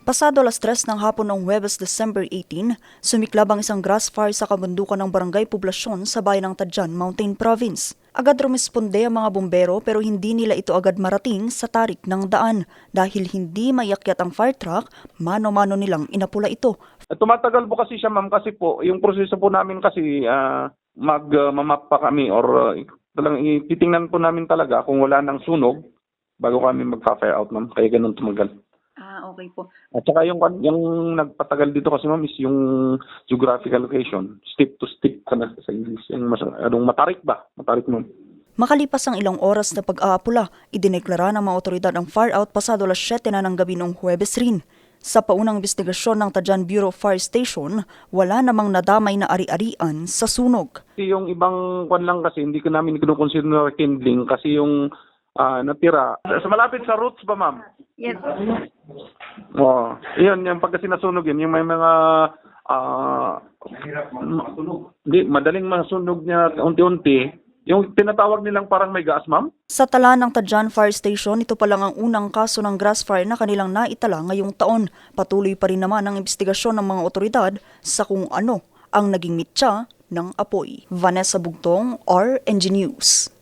Pasado alas 3 ng hapon ng Huwebes, December 18, sumiklab ang isang grass fire sa kabundukan ng Barangay Poblasyon sa bayan ng Tadjan, Mountain Province. Agad rumisponde ang mga bumbero pero hindi nila ito agad marating sa tarik ng daan. Dahil hindi maiakyat ang fire truck, mano-mano nilang inapula ito. Tumatagal po kasi siya, ma'am, kasi po yung proseso po namin kasi magmamap pa kami or talagang titingnan po namin talaga kung wala nang sunog bago kami magpa-fire out, ma'am. Kaya ganun tumagal. Okay po. At saka yung nagpatagal dito kasi, ma'am, is yung geographical location. Step to step ka na sa English. Yung matarik ba? Matarik, ma'am. Makalipas ang ilang oras na pag-aapula, idineklara ng mga otoridad ang fire out pasado alas 7 na ng gabi noong Huwebes rin. Sa paunang investigasyon ng Tadjan Bureau of Fire Station, wala namang nadamay na ari-arian sa sunog. Yung ibang kwan lang kasi, hindi ko namin kinukonsider kindling kasi yung natira. Sa malapit sa roots ba, ma'am? Yes. Oo. Yun, yung pagka sinasunog yun, yung may mga hindi, madaling masunog niya unti-unti. Yung tinatawag nilang parang may gas, ma'am? Sa tala ng Tadjan Fire Station, ito pa lang ang unang kaso ng grass fire na kanilang naitala ngayong taon. Patuloy pa rin naman ang investigasyon ng mga otoridad sa kung ano ang naging mitya ng apoy. Vanessa Bugtong, RNG News.